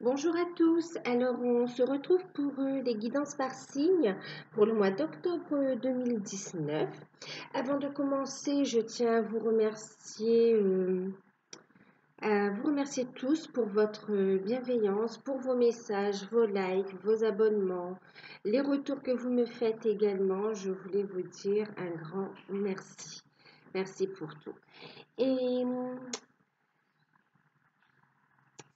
Bonjour à tous. Alors, on se retrouve pour les guidances par signe pour le mois d'octobre 2019. Avant de commencer, je tiens à vous remercier tous pour votre bienveillance, pour vos messages, vos likes, vos abonnements, les retours que vous me faites également. Je voulais vous dire un grand merci. Merci pour tout. Et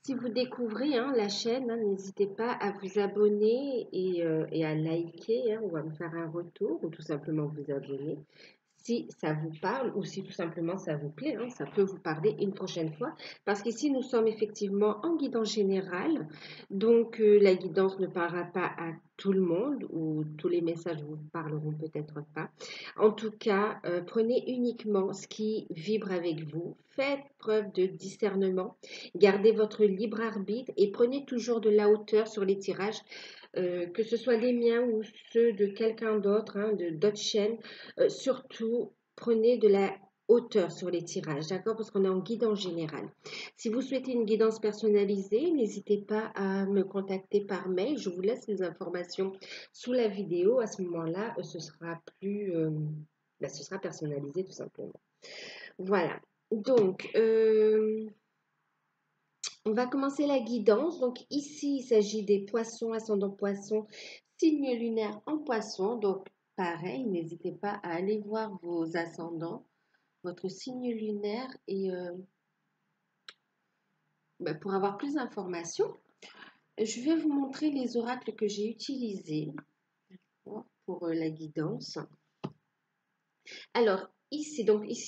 si vous découvrez la chaîne, n'hésitez pas à vous abonner et à liker ou à me faire un retour ou tout simplement vous abonner si ça vous parle ou si tout simplement ça vous plaît. Ça peut vous parler une prochaine fois parce qu'ici nous sommes effectivement en guidance générale. Donc la guidance ne parlera pas à tout le monde ou tous les messages vous parleront peut-être pas. En tout cas, prenez uniquement ce qui vibre avec vous. Faites preuve de discernement. Gardez votre libre arbitre et prenez toujours de la hauteur sur les tirages, que ce soit les miens ou ceux de quelqu'un d'autre, de d'autres chaînes. Surtout, prenez de la hauteur sur les tirages, d'accord? Parce qu'on est en guidance générale. Si vous souhaitez une guidance personnalisée, n'hésitez pas à me contacter par mail. Je vous laisse les informations sous la vidéo. À ce moment-là, ce sera personnalisé tout simplement. Voilà. Donc, on va commencer la guidance. Donc ici, il s'agit des poissons, ascendant poisson, signe lunaire en poisson. Donc pareil, n'hésitez pas à aller voir vos ascendants, votre signe lunaire et pour avoir plus d'informations, je vais vous montrer les oracles que j'ai utilisés pour la guidance. Alors ici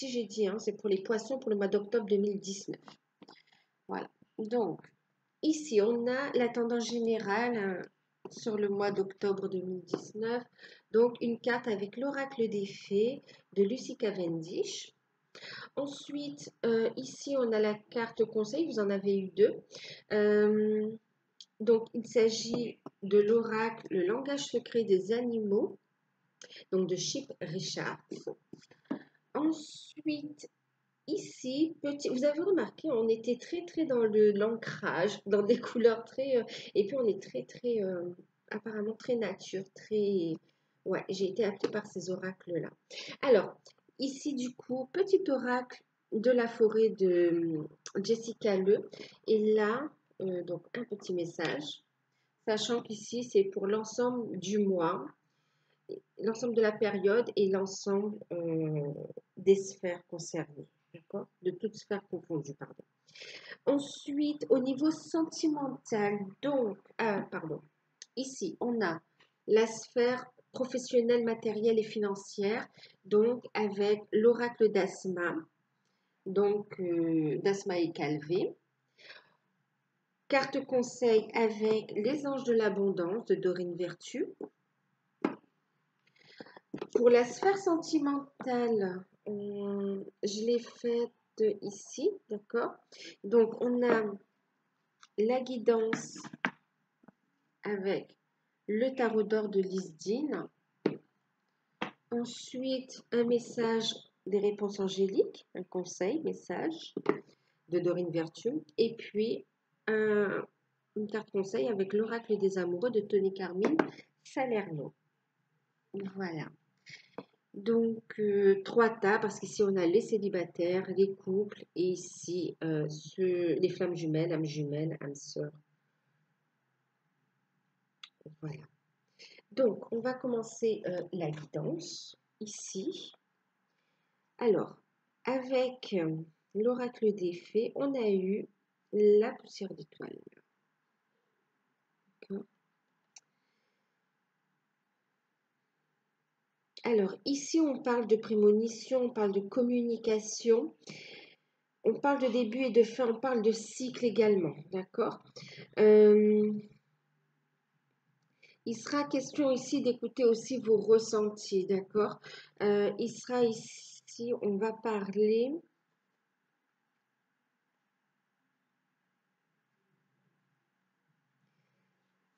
j'ai dit, c'est pour les poissons pour le mois d'octobre 2019. Voilà. Donc ici, on a la tendance générale sur le mois d'octobre 2019. Donc, une carte avec l'oracle des fées de Lucy Cavendish. Ensuite, ici, on a la carte conseil. Vous en avez eu deux. Donc, il s'agit de l'oracle Le langage secret des animaux, donc de Chip Richard. Ensuite, ici, vous avez remarqué, on était très dans l'ancrage, dans des couleurs très, et puis on est très, apparemment très nature, très, ouais, j'ai été appelée par ces oracles-là. Alors, ici du coup, petit oracle de la forêt de Jessica Le, et là, donc un petit message, sachant qu'ici c'est pour l'ensemble du mois, l'ensemble de la période et l'ensemble des sphères concernées, d'accord? De toutes sphères confondues, pardon. Ensuite, au niveau sentimental, donc, ici, on a la sphère professionnelle, matérielle et financière, donc avec l'oracle d'Asma, donc d'Asma et Calvé. Carte conseil avec les anges de l'abondance de Dorine Vertu. Pour la sphère sentimentale, je l'ai faite ici, d'accord? Donc, on a la guidance avec le tarot d'or de Lisdine. Ensuite, un message des réponses angéliques, un conseil, message de Dorine Vertu. Et puis, une carte conseil avec l'oracle des amoureux de Tony Carmine Salerno. Voilà. Donc, trois tas, parce qu'ici, on a les célibataires, les couples, et ici, les flammes jumelles, âmes sœurs. Voilà. Donc, on va commencer la guidance, ici. Alors, avec l'oracle des fées, on a eu la poussière d'étoile. Alors, ici, on parle de prémonition, on parle de communication, on parle de début et de fin, on parle de cycle également, d'accord? Il sera question ici d'écouter aussi vos ressentis, d'accord? Il sera ici, on va parler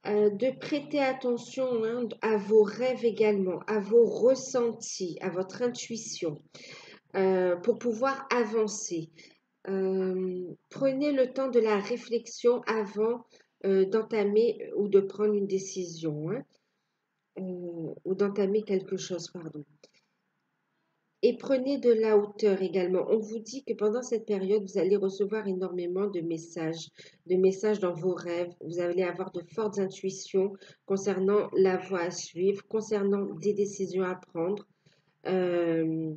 de prêter attention à vos rêves également, à vos ressentis, à votre intuition, pour pouvoir avancer. Prenez le temps de la réflexion avant d'entamer ou de prendre une décision, hein, ou d'entamer quelque chose, pardon. Et prenez de la hauteur également. On vous dit que pendant cette période, vous allez recevoir énormément de messages dans vos rêves. Vous allez avoir de fortes intuitions concernant la voie à suivre, concernant des décisions à prendre. Euh,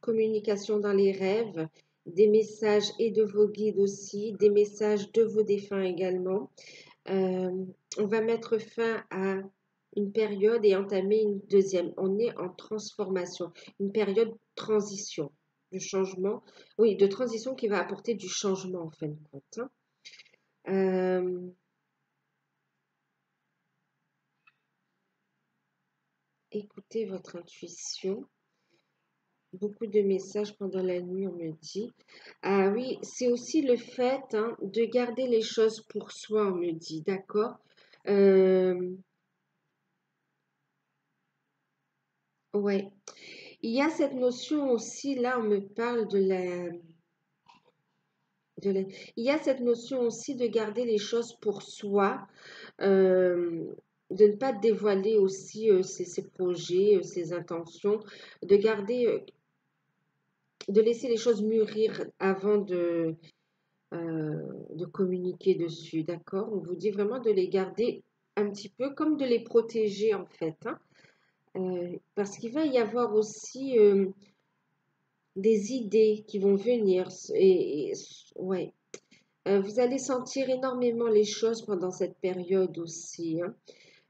Communication dans les rêves, des messages et de vos guides aussi, des messages de vos défunts également. On va mettre fin à une période et entamer une deuxième. On est en transformation, une période de transition, de changement, oui, de transition qui va apporter du changement en fin de compte, hein. Euh, Écoutez votre intuition. Beaucoup de messages pendant la nuit, on me dit. Ah oui, c'est aussi le fait, hein, de garder les choses pour soi, on me dit, d'accord? Euh, ouais. Il y a cette notion aussi, là, on me parle de la- il y a cette notion aussi de garder les choses pour soi, euh, de ne pas dévoiler aussi ses projets, ses intentions, de garder, de laisser les choses mûrir avant de communiquer dessus, d'accord? On vous dit vraiment de les garder un petit peu comme de les protéger en fait, hein. Parce qu'il va y avoir aussi des idées qui vont venir ouais. Vous allez sentir énormément les choses pendant cette période aussi, hein.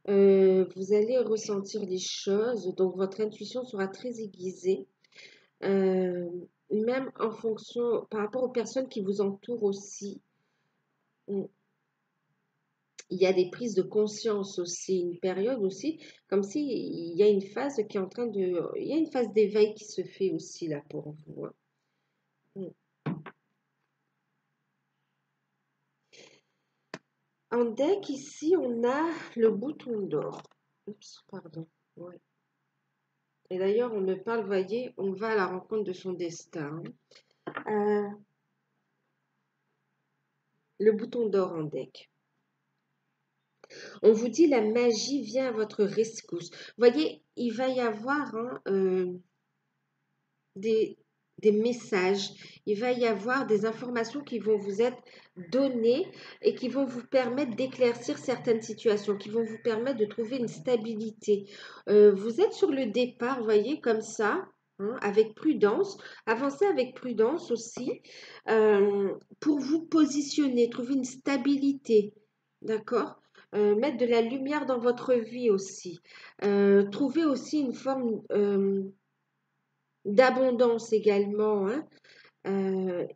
Vous allez ressentir les choses, donc votre intuition sera très aiguisée, euh, même en fonction, par rapport aux personnes qui vous entourent aussi. Mm. Il y a des prises de conscience aussi, une période aussi, comme si il y a une phase qui est en train de, il y a une phase d'éveil qui se fait aussi là pour vous, hein. Mm. En deck, ici, on a le bouton d'or. Oups, pardon. Ouais. Et d'ailleurs, on me parle, voyez, on va à la rencontre de son destin, hein. Le bouton d'or en deck. On vous dit la magie vient à votre rescousse. Voyez, il va y avoir, hein, des, des messages, il va y avoir des informations qui vont vous être données et qui vont vous permettre d'éclaircir certaines situations, qui vont vous permettre de trouver une stabilité. Vous êtes sur le départ, voyez, comme ça, hein, avec prudence, avancez avec prudence aussi, pour vous positionner, trouver une stabilité, d'accord? Mettre de la lumière dans votre vie aussi. Trouver aussi une forme d'abondance également, hein. Euh,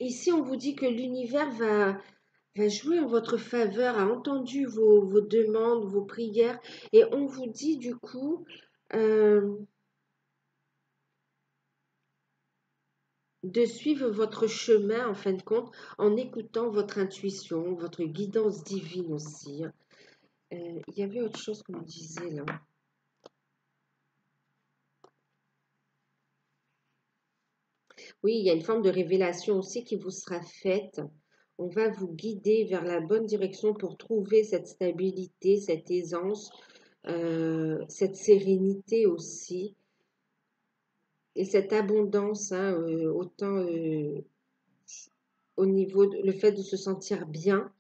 Ici, on vous dit que l'univers va jouer en votre faveur, a entendu vos demandes, vos prières, et on vous dit du coup euh, de suivre votre chemin en fin de compte en écoutant votre intuition, votre guidance divine aussi, hein. Il y avait autre chose qu'on me disait là. Oui, il y a une forme de révélation aussi qui vous sera faite. On va vous guider vers la bonne direction pour trouver cette stabilité, cette aisance, cette sérénité aussi et cette abondance, hein, autant au niveau de le fait de se sentir bien,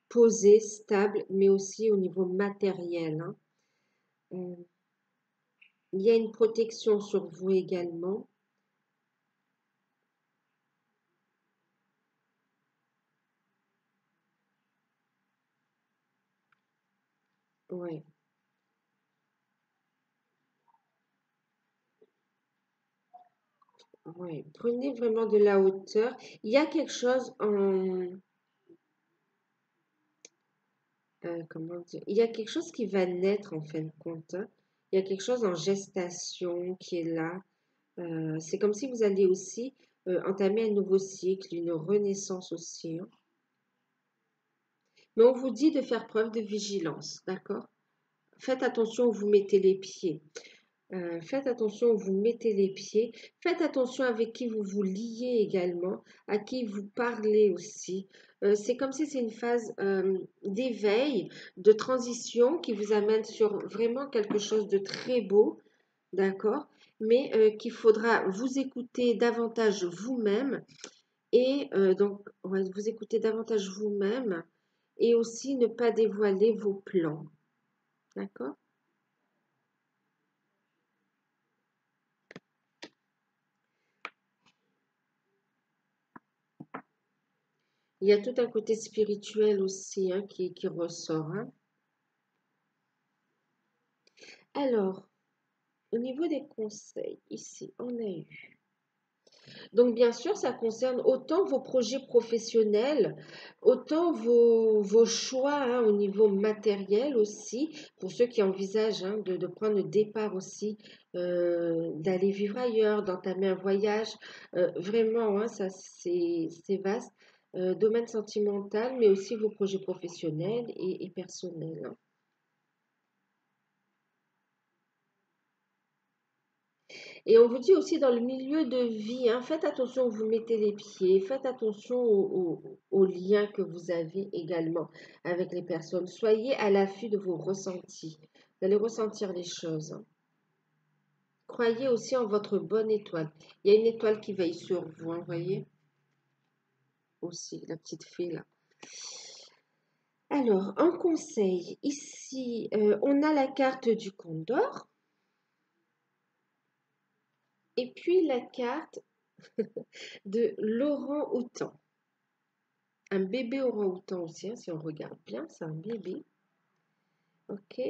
posé, stable, mais aussi au niveau matériel, hein. Euh, il y a une protection sur vous également. Ouais, ouais. Prenez vraiment de la hauteur. Il y a quelque chose en, comment dire? Il y a quelque chose qui va naître en fin de compte, hein. Il y a quelque chose en gestation qui est là. C'est comme si vous alliez aussi entamer un nouveau cycle, une renaissance aussi, hein. Mais on vous dit de faire preuve de vigilance, d'accord? Faites attention où vous mettez les pieds. Faites attention où vous mettez les pieds. Faites attention avec qui vous vous liez également, à qui vous parlez aussi. C'est comme si c'est une phase d'éveil, de transition qui vous amène sur vraiment quelque chose de très beau, d'accord? Mais qu'il faudra vous écouter davantage vous-même et donc ouais, vous écouter davantage vous-même et aussi ne pas dévoiler vos plans, d'accord? Il y a tout un côté spirituel aussi hein, qui ressort. Hein. Alors, au niveau des conseils, ici, on a eu. Donc, bien sûr, ça concerne autant vos projets professionnels, autant vos choix hein, au niveau matériel aussi, pour ceux qui envisagent hein, de prendre le départ aussi, d'aller vivre ailleurs, d'entamer un voyage. Vraiment, hein, ça, c'est vaste. Domaine sentimental, mais aussi vos projets professionnels et personnels. Hein. Et on vous dit aussi dans le milieu de vie, hein, faites attention où vous mettez les pieds, faites attention aux liens que vous avez également avec les personnes. Soyez à l'affût de vos ressentis. Vous allez ressentir les choses. Hein. Croyez aussi en votre bonne étoile. Il y a une étoile qui veille sur vous, hein, voyez aussi, la petite fée là. Alors, en conseil, ici, on a la carte du Condor et puis la carte de l'orang-outan. Un bébé orang-outan aussi, hein, si on regarde bien, c'est un bébé. Ok.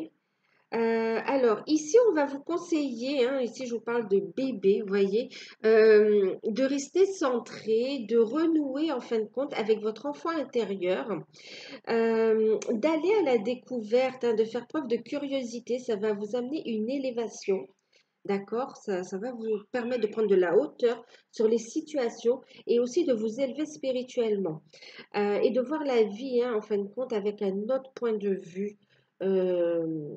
Alors, ici, on va vous conseiller, hein, ici je vous parle de bébé, vous voyez, de rester centré, de renouer en fin de compte avec votre enfant intérieur, d'aller à la découverte, hein, de faire preuve de curiosité, ça va vous amener une élévation. D'accord? Ça va vous permettre de prendre de la hauteur sur les situations et aussi de vous élever spirituellement et de voir la vie, hein, en fin de compte, avec un autre point de vue euh,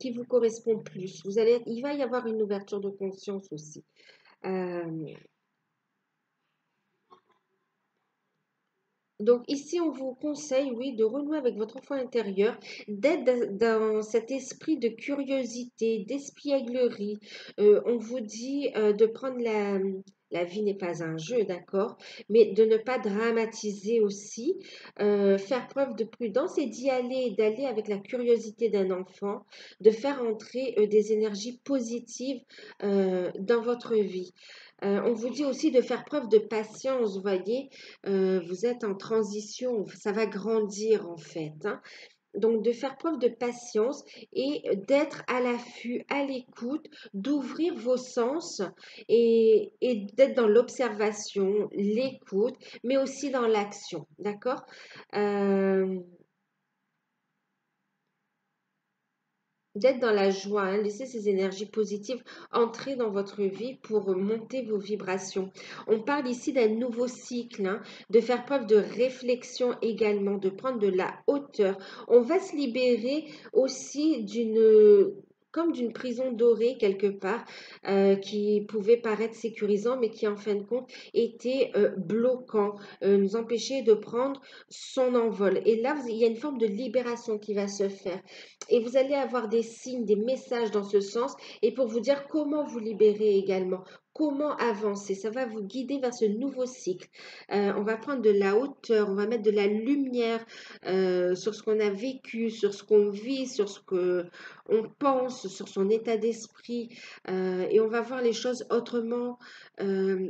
qui vous correspond plus. Il va y avoir une ouverture de conscience aussi. Euh, Donc ici, on vous conseille, oui, de renouer avec votre enfant intérieur, d'être dans cet esprit de curiosité, d'espièglerie. On vous dit de prendre la vie n'est pas un jeu, d'accord, mais de ne pas dramatiser aussi, faire preuve de prudence et d'aller avec la curiosité d'un enfant, de faire entrer des énergies positives dans votre vie. On vous dit aussi de faire preuve de patience, vous voyez, vous êtes en transition, ça va grandir en fait. Hein. Donc de faire preuve de patience et d'être à l'affût, à l'écoute, d'ouvrir vos sens et d'être dans l'observation, l'écoute, mais aussi dans l'action. D'accord. D'être dans la joie, hein, laissez ces énergies positives entrer dans votre vie pour monter vos vibrations. On parle ici d'un nouveau cycle, hein, de faire preuve de réflexion également, de prendre de la hauteur. On va se libérer aussi comme d'une prison dorée quelque part, qui pouvait paraître sécurisant, mais qui en fin de compte était bloquant, nous empêchait de prendre son envol. Et là, il y a une forme de libération qui va se faire. Et vous allez avoir des signes, des messages dans ce sens et pour vous dire comment vous libérer également, comment avancer. Ça va vous guider vers ce nouveau cycle. On va prendre de la hauteur, on va mettre de la lumière sur ce qu'on a vécu, sur ce qu'on vit, sur ce que on pense, sur son état d'esprit et on va voir les choses autrement,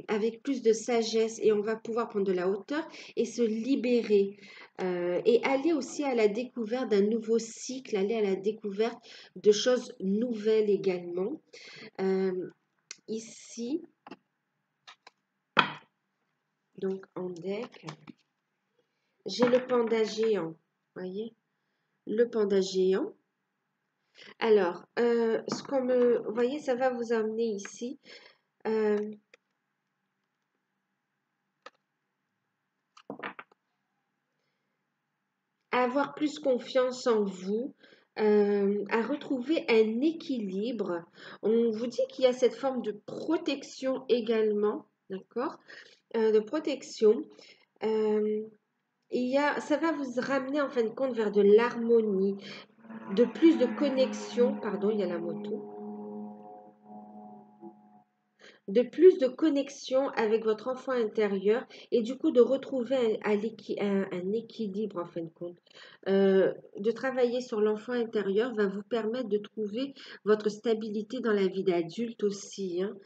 avec plus de sagesse et on va pouvoir prendre de la hauteur et se libérer et aller aussi à la découverte d'un nouveau cycle, aller à la découverte de choses nouvelles également. Euh, Ici, donc en deck, j'ai le panda géant. Voyez, le panda géant. Alors, vous voyez, ça va vous amener ici. euh, à avoir plus confiance en vous, à retrouver un équilibre. On vous dit qu'il y a cette forme de protection également, d'accord? De protection. Euh, ça va vous ramener en fin de compte vers de l'harmonie, de plus de connexion, pardon, il y a la moto, de plus de connexion avec votre enfant intérieur et du coup de retrouver un équilibre en fin de compte. De travailler sur l'enfant intérieur va vous permettre de trouver votre stabilité dans la vie d'adulte aussi, hein.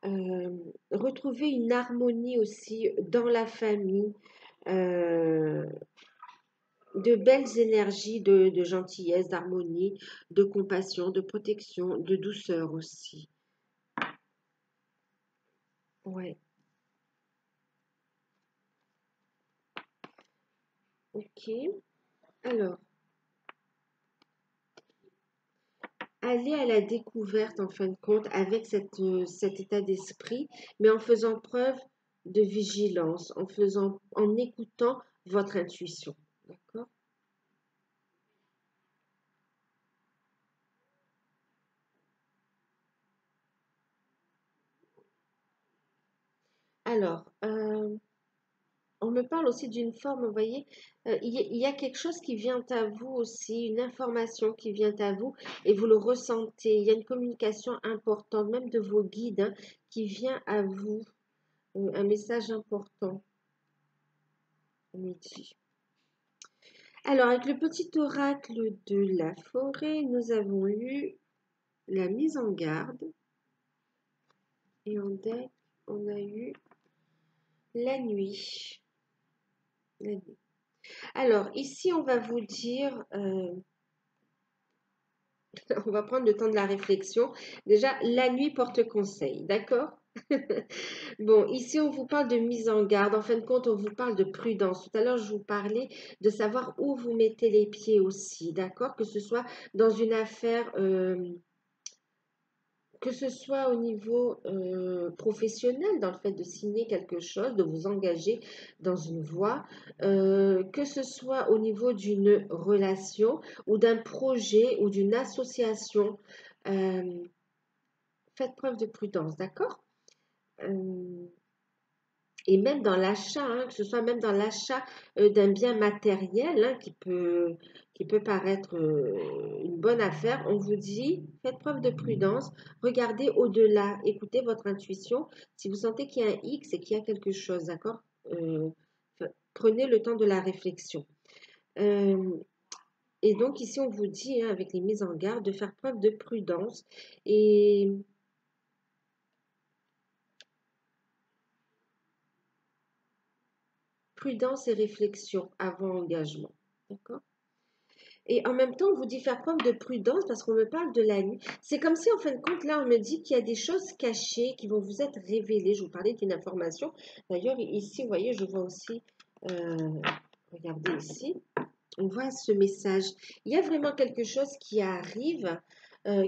Euh, Retrouver une harmonie aussi dans la famille, euh, de belles énergies de gentillesse, d'harmonie, de compassion, de protection, de douceur aussi. Ouais, ok. Alors, aller à la découverte en fin de compte avec cet état d'esprit, mais en faisant preuve de vigilance, en écoutant votre intuition. D'accord? Alors, on me parle aussi d'une forme, vous voyez, il y a quelque chose qui vient à vous aussi, une information qui vient à vous et vous le ressentez. Il y a une communication importante, même de vos guides, hein, qui vient à vous, un message important, on me dit. Alors, avec le petit oracle de la forêt, nous avons eu la mise en garde et en deck, on a eu la nuit. La nuit. Alors, ici, on va vous dire, on va prendre le temps de la réflexion. Déjà, la nuit porte conseil, d'accord? Bon, ici, on vous parle de mise en garde. En fin de compte, on vous parle de prudence. Tout à l'heure, je vous parlais de savoir où vous mettez les pieds aussi, d'accord? Que ce soit dans une affaire, que ce soit au niveau professionnel, dans le fait de signer quelque chose, de vous engager dans une voie, que ce soit au niveau d'une relation ou d'un projet ou d'une association, euh, faites preuve de prudence, d'accord? Euh, et même dans l'achat, hein, que ce soit même dans l'achat d'un bien matériel, hein, qui peut paraître une bonne affaire, on vous dit, faites preuve de prudence, regardez au-delà, écoutez votre intuition. Si vous sentez qu'il y a un X et qu'il y a quelque chose, d'accord? Euh, Prenez le temps de la réflexion. Euh, et donc ici, on vous dit, hein, avec les mises en garde, de faire preuve de prudence et prudence et réflexion avant engagement. D'accord? Et en même temps, on vous dit faire preuve de prudence parce qu'on me parle de la nuit. C'est comme si, en fin de compte, là, on me dit qu'il y a des choses cachées qui vont vous être révélées. Je vous parlais d'une information. D'ailleurs, ici, vous voyez, je vois aussi, euh, regardez ici, on voit ce message. Il y a vraiment quelque chose qui arrive,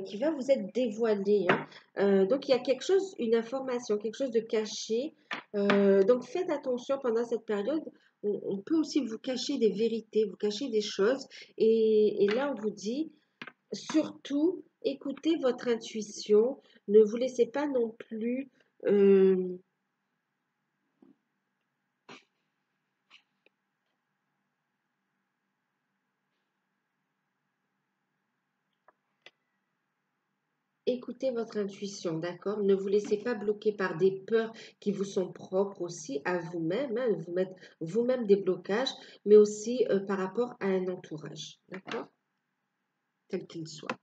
qui va vous être dévoilé, hein. Donc, il y a quelque chose, une information, quelque chose de caché. Donc, faites attention pendant cette période. On peut aussi vous cacher des vérités, vous cacher des choses. Et là, on vous dit, surtout, écoutez votre intuition. Ne vous laissez pas non plus... euh, Écoutez votre intuition, d'accord? Ne vous laissez pas bloquer par des peurs qui vous sont propres aussi à vous-même, hein, vous mettre vous-même des blocages, mais aussi par rapport à un entourage, d'accord? Quel qu'il soit.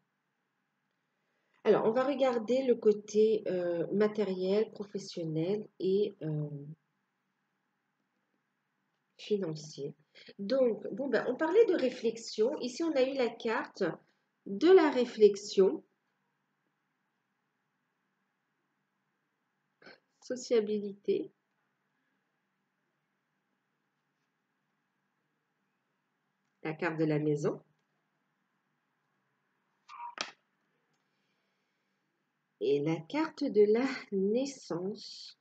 Alors, on va regarder le côté matériel, professionnel et financier. Donc, bon, ben, on parlait de réflexion. Ici, on a eu la carte de la réflexion, sociabilité, la carte de la maison et la carte de la naissance.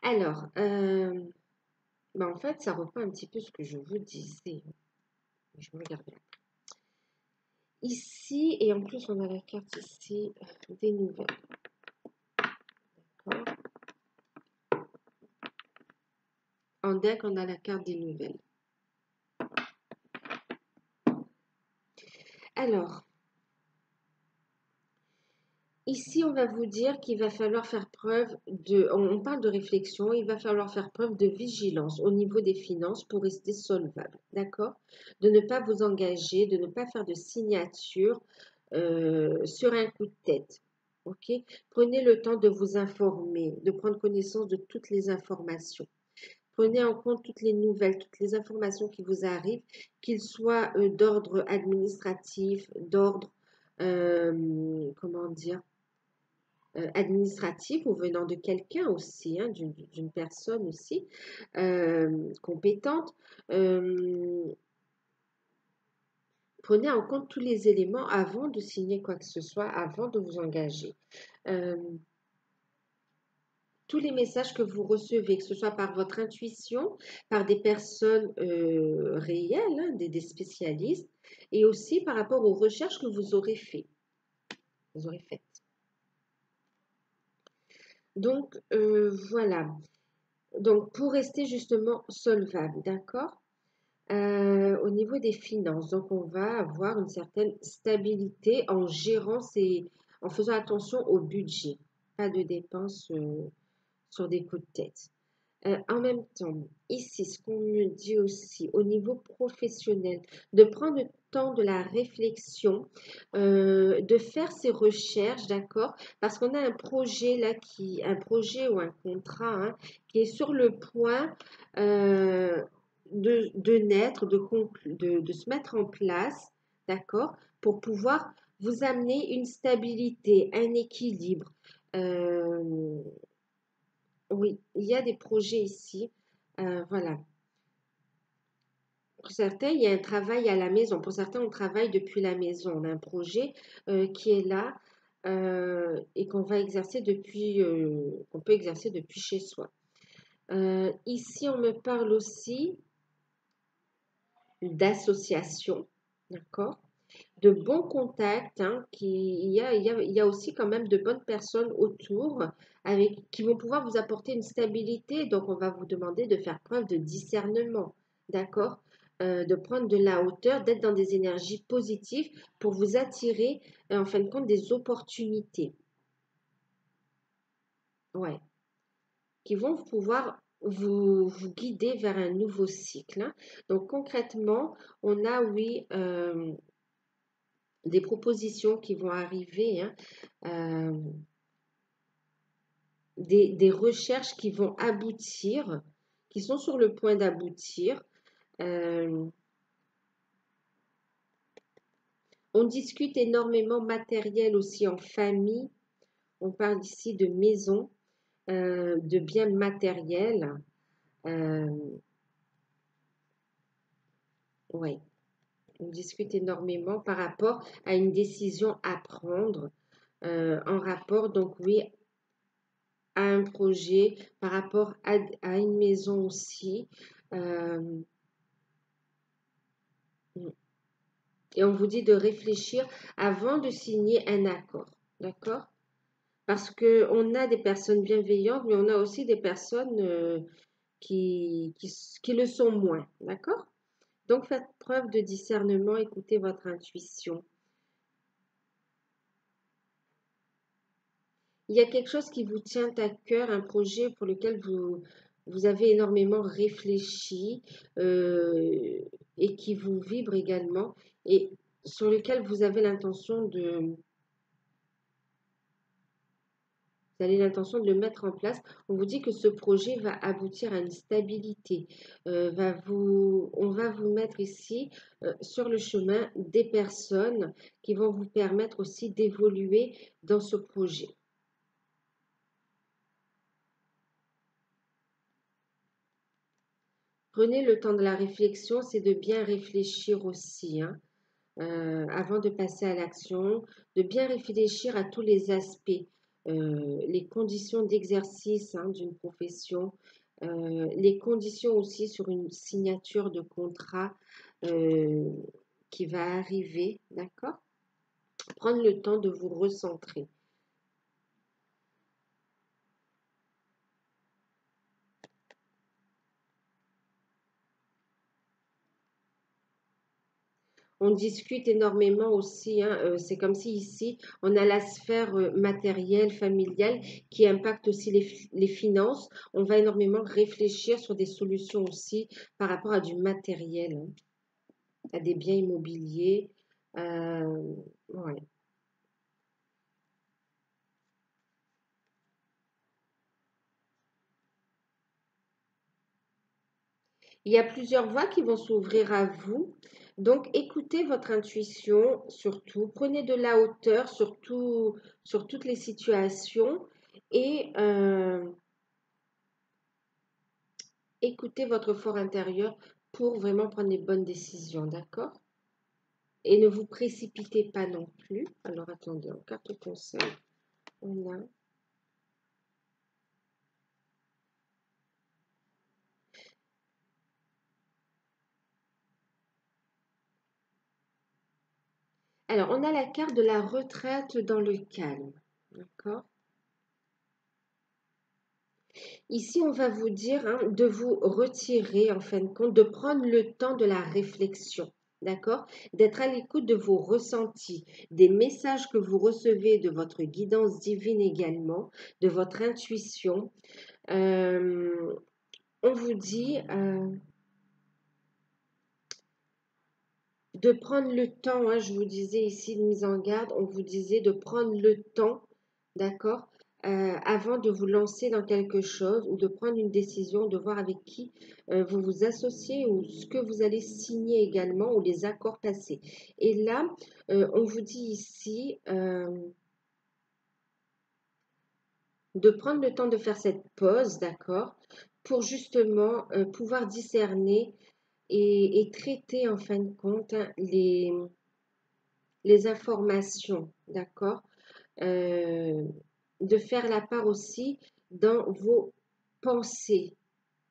Alors, en fait, ça reprend un petit peu ce que je vous disais. Je vais regarder. Ici, et en plus, on a la carte ici des nouvelles. D'accord. En deck, on a la carte des nouvelles. Alors, ici, on va vous dire qu'il va falloir faire preuve de, on parle de réflexion, il va falloir faire preuve de vigilance au niveau des finances pour rester solvable, d'accord? De ne pas vous engager, de ne pas faire de signature sur un coup de tête, ok? Prenez le temps de vous informer, de prendre connaissance de toutes les informations. Prenez en compte toutes les nouvelles, toutes les informations qui vous arrivent, qu'ils soient d'ordre administratif, d'ordre, comment dire, administratif ou venant de quelqu'un aussi, hein, d'une personne aussi compétente. Prenez en compte tous les éléments avant de signer quoi que ce soit, avant de vous engager. Euh, tous les messages que vous recevez, que ce soit par votre intuition, par des personnes réelles, hein, des spécialistes, et aussi par rapport aux recherches que vous aurez faites. Donc, voilà. Donc, pour rester justement solvable, d'accord? Au niveau des finances, donc on va avoir une certaine stabilité en gérant en faisant attention au budget, pas de dépenses sur des coups de tête. En même temps, ici, ce qu'on me dit aussi au niveau professionnel, de prendre le temps de la réflexion, de faire ses recherches, d'accord? Parce qu'on a un projet là un projet ou un contrat hein, qui est sur le point de naître, de se mettre en place, d'accord? Pour pouvoir vous amener une stabilité, un équilibre. Euh, oui, il y a des projets ici. Voilà. Pour certains, il y a un travail à la maison. Pour certains, on travaille depuis la maison. On a un projet qui est là et qu'on va exercer qu'on peut exercer depuis chez soi. Ici, on me parle aussi d'association, d'accord? De bons contacts, hein, il y a aussi quand même de bonnes personnes autour qui vont pouvoir vous apporter une stabilité. Donc, on va vous demander de faire preuve de discernement, d'accord? De prendre de la hauteur, d'être dans des énergies positives pour vous attirer, en fin de compte, des opportunités. Ouais, qui vont pouvoir vous guider vers un nouveau cycle, hein. Donc, concrètement, on a, oui, des propositions qui vont arriver, hein, euh, des recherches qui vont aboutir, qui sont sur le point d'aboutir. Euh, on discute énormément matériel aussi en famille. On parle ici de maison, de biens matériels. Euh, ouais, on discute énormément par rapport à une décision à prendre en rapport, donc oui, à un projet, par rapport à une maison aussi. Euh, et on vous dit de réfléchir avant de signer un accord. D'accord? Parce qu'on a des personnes bienveillantes, mais on a aussi des personnes qui le sont moins. D'accord? Donc faites preuve de discernement, écoutez votre intuition. Il y a quelque chose qui vous tient à cœur, un projet pour lequel vous avez énormément réfléchi et qui vous vibre également et sur lequel vous avez l'intention vous avez l'intention de le mettre en place. On vous dit que ce projet va aboutir à une stabilité. On va vous mettre ici sur le chemin des personnes qui vont vous permettre aussi d'évoluer dans ce projet. Prenez le temps de la réflexion, c'est de bien réfléchir aussi, hein, avant de passer à l'action, de bien réfléchir à tous les aspects, les conditions d'exercice hein, d'une profession, les conditions aussi sur une signature de contrat. euh, qui va arriver, d'accord? Prendre le temps de vous recentrer. On discute énormément aussi, hein, c'est comme si ici, on a la sphère matérielle, familiale, qui impacte aussi les finances. On va énormément réfléchir sur des solutions aussi par rapport à du matériel, hein, à des biens immobiliers. Ouais. Il y a plusieurs voies qui vont s'ouvrir à vous. Donc, écoutez votre intuition surtout. Prenez de la hauteur surtout sur toutes les situations et écoutez votre fort intérieur pour vraiment prendre les bonnes décisions, d'accord? Et ne vous précipitez pas non plus. Alors, attendez, en carte conseil, on a... Alors, on a la carte de la retraite dans le calme, d'accord? Ici, on va vous dire hein, de vous retirer, en fin de compte, de prendre le temps de la réflexion, d'accord? D'être à l'écoute de vos ressentis, des messages que vous recevez de votre guidance divine également, de votre intuition. Euh, on vous dit de prendre le temps, hein, je vous disais ici de mise en garde, on vous disait de prendre le temps, d'accord, avant de vous lancer dans quelque chose ou de prendre une décision, de voir avec qui vous vous associez ou ce que vous allez signer également ou les accords passés. Et là, on vous dit ici de prendre le temps de faire cette pause, d'accord, pour justement pouvoir discerner et traiter en fin de compte hein, les informations, d'accord? Euh, de faire la part aussi dans vos pensées,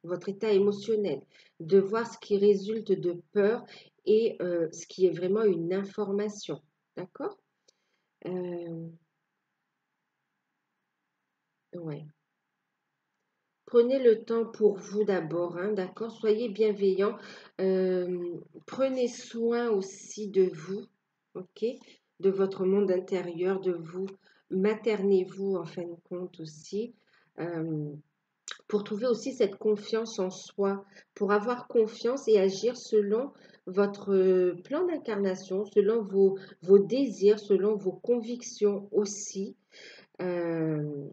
votre état émotionnel, de voir ce qui résulte de peur et ce qui est vraiment une information, d'accord? Euh, ouais. Prenez le temps pour vous d'abord, hein, d'accord? Soyez bienveillant. Prenez soin aussi de vous, ok? De votre monde intérieur, de vous. Maternez-vous en fin de compte aussi. euh, pour trouver aussi cette confiance en soi, pour avoir confiance et agir selon votre plan d'incarnation, selon vos désirs, selon vos convictions aussi. Euh,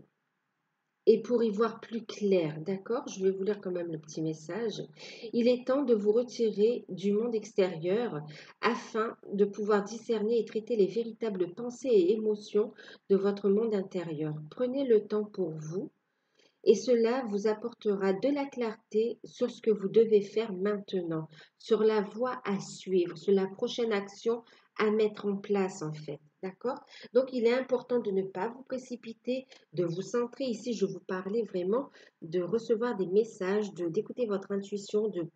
et pour y voir plus clair, d'accord, je vais vous lire quand même le petit message. Il est temps de vous retirer du monde extérieur afin de pouvoir discerner et traiter les véritables pensées et émotions de votre monde intérieur. Prenez le temps pour vous et cela vous apportera de la clarté sur ce que vous devez faire maintenant, sur la voie à suivre, sur la prochaine action à mettre en place en fait. D'accord? Donc, il est important de ne pas vous précipiter, de vous centrer. Ici, je vous parlais vraiment de recevoir des messages, d'écouter votre intuition, de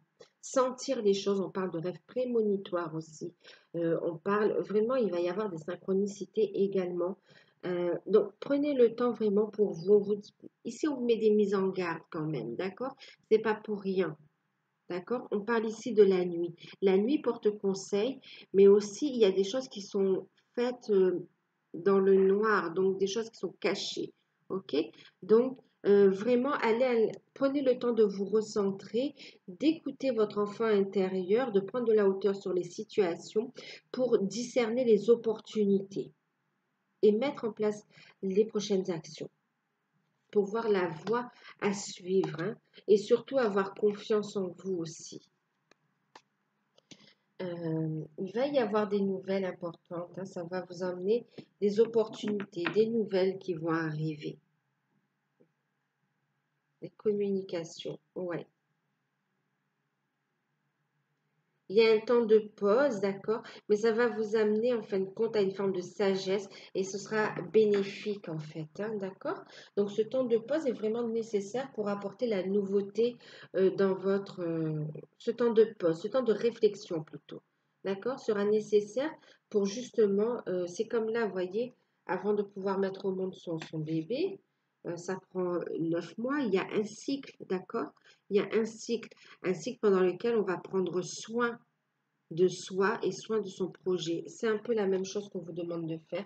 sentir les choses. On parle de rêves prémonitoires aussi. On parle vraiment, il va y avoir des synchronicités également. Donc, prenez le temps vraiment pour vous. Ici, on vous met des mises en garde quand même, d'accord? C'est pas pour rien, d'accord? On parle ici de la nuit. La nuit porte conseil, mais aussi il y a des choses qui sont faites dans le noir, donc des choses qui sont cachées, ok? Donc, vraiment, prenez le temps de vous recentrer, d'écouter votre enfant intérieur, de prendre de la hauteur sur les situations pour discerner les opportunités et mettre en place les prochaines actions pour voir la voie à suivre hein, et surtout avoir confiance en vous aussi. Il va y avoir des nouvelles importantes, hein, ça va vous emmener des opportunités, des nouvelles qui vont arriver, des communications, ouais. Il y a un temps de pause, d'accord? Mais ça va vous amener en fin de compte à une forme de sagesse et ce sera bénéfique en fait, hein, d'accord? Donc ce temps de pause est vraiment nécessaire pour apporter la nouveauté dans ce temps de pause, ce temps de réflexion plutôt, d'accord? Sera nécessaire pour justement, c'est comme là, vous voyez, avant de pouvoir mettre au monde son bébé, ça prend 9 mois, il y a un cycle, d'accord? Il y a un cycle pendant lequel on va prendre soin de soi et soin de son projet. C'est un peu la même chose qu'on vous demande de faire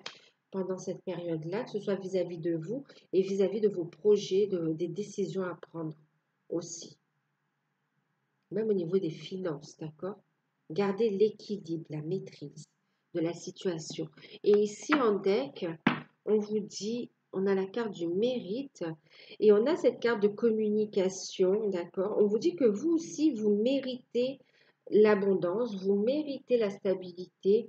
pendant cette période-là, que ce soit vis-à-vis de vous et vis-à-vis de vos projets, des décisions à prendre aussi. Même au niveau des finances, d'accord? Gardez l'équilibre, la maîtrise de la situation. Et ici en deck, on vous dit, on a la carte du mérite et on a cette carte de communication, d'accord? On vous dit que vous aussi, vous méritez l'abondance, vous méritez la stabilité,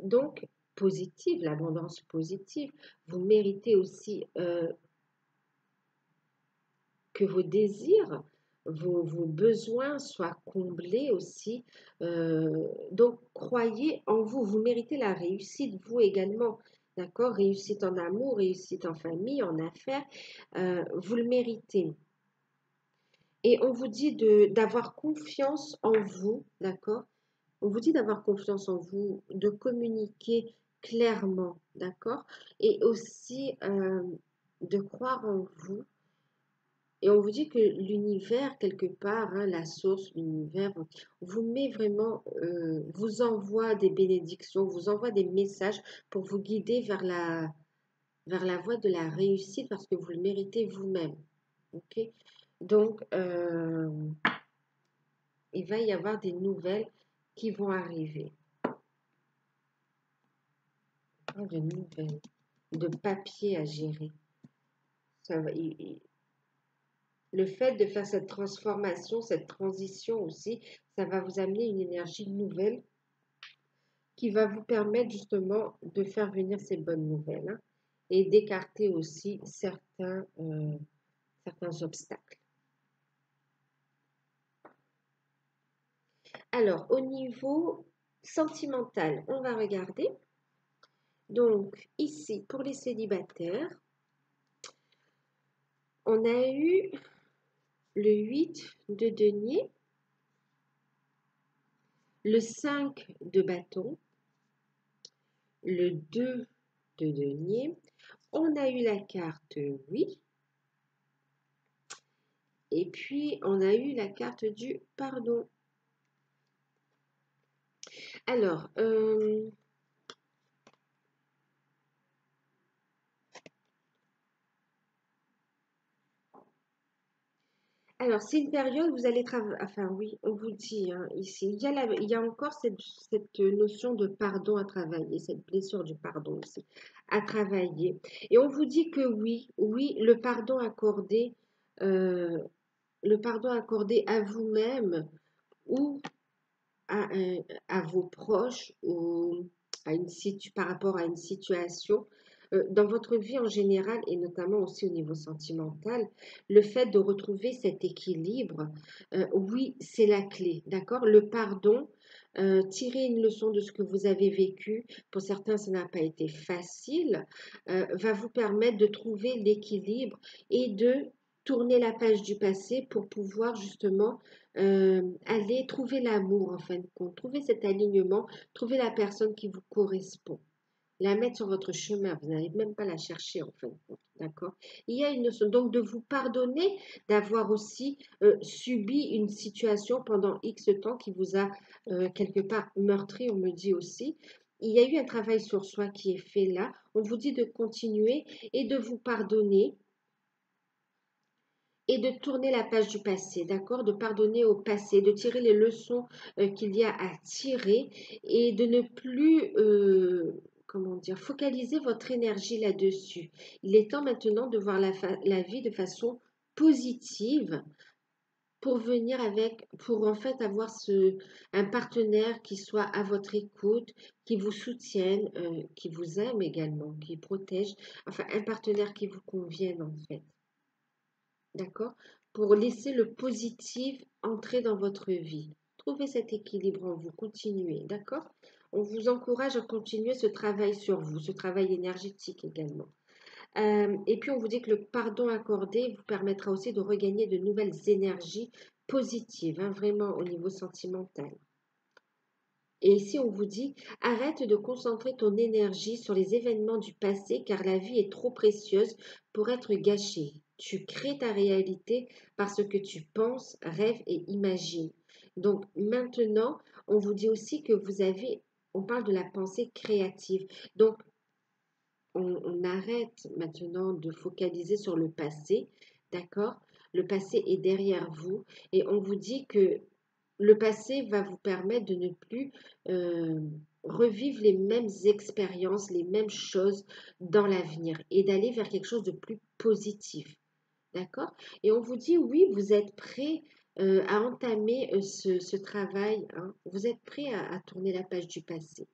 donc positive, l'abondance positive. Vous méritez aussi que vos désirs, vos besoins soient comblés aussi. Donc, croyez en vous. Vous méritez la réussite, vous également. D'accord? Réussite en amour, réussite en famille, en affaires. Vous le méritez. Et on vous dit d'avoir confiance en vous. D'accord? On vous dit d'avoir confiance en vous, de communiquer clairement. D'accord? Et aussi de croire en vous. Et on vous dit que l'univers, quelque part, hein, la source, l'univers, vous met vraiment, vous envoie des bénédictions, vous envoie des messages pour vous guider vers la voie de la réussite parce que vous le méritez vous-même. Ok? Donc, il va y avoir des nouvelles qui vont arriver. De nouvelles, de papier à gérer. Ça va, le fait de faire cette transformation, cette transition aussi, ça va vous amener une énergie nouvelle qui va vous permettre justement de faire venir ces bonnes nouvelles, hein, et d'écarter aussi certains obstacles. Alors, au niveau sentimental, on va regarder. Donc, ici, pour les célibataires, on a eu le 8 de denier, le 5 de bâton, le 2 de denier, on a eu la carte oui, et puis on a eu la carte du pardon. Alors, c'est une période où vous allez travailler, enfin oui, on vous dit hein, ici, il y a encore cette notion de pardon à travailler, cette blessure du pardon aussi à travailler. Et on vous dit que oui, oui, euh, le pardon accordé à vous-même ou à vos proches ou par rapport à une situation, dans votre vie en général et notamment aussi au niveau sentimental, le fait de retrouver cet équilibre, oui, c'est la clé, d'accord? Le pardon, tirer une leçon de ce que vous avez vécu, pour certains, ça n'a pas été facile, va vous permettre de trouver l'équilibre et de tourner la page du passé pour pouvoir justement aller trouver l'amour en fin de compte, trouver cet alignement, trouver la personne qui vous correspond, la mettre sur votre chemin, vous n'allez même pas la chercher en fin de compte, d'accord? Il y a une notion donc de vous pardonner d'avoir aussi subi une situation pendant X temps qui vous a quelque part meurtri, on me dit aussi. Il y a eu un travail sur soi qui est fait là. On vous dit de continuer et de vous pardonner et de tourner la page du passé, d'accord? De pardonner au passé, de tirer les leçons qu'il y a à tirer et de ne plus, comment dire, focaliser votre énergie là-dessus. Il est temps maintenant de voir la vie de façon positive pour en fait avoir un partenaire qui soit à votre écoute, qui vous soutienne, qui vous aime également, qui protège, enfin un partenaire qui vous convienne en fait. D'accord? Pour laisser le positif entrer dans votre vie. Trouvez cet équilibre en vous, continuez, d'accord? On vous encourage à continuer ce travail sur vous, ce travail énergétique également. Et puis on vous dit que le pardon accordé vous permettra aussi de regagner de nouvelles énergies positives, hein, vraiment au niveau sentimental. Et ici, on vous dit, arrête de concentrer ton énergie sur les événements du passé car la vie est trop précieuse pour être gâchée. Tu crées ta réalité parce que tu penses, rêves et imagines. Donc maintenant, on vous dit aussi que vous avez, on parle de la pensée créative. Donc on arrête maintenant de focaliser sur le passé, d'accord? Le passé est derrière vous et on vous dit que le passé va vous permettre de ne plus euh, revivre les mêmes expériences, les mêmes choses dans l'avenir et d'aller vers quelque chose de plus positif, d'accord? Et on vous dit oui, vous êtes prêt à entamer ce travail, hein? Vous êtes prêt à tourner la page du passé,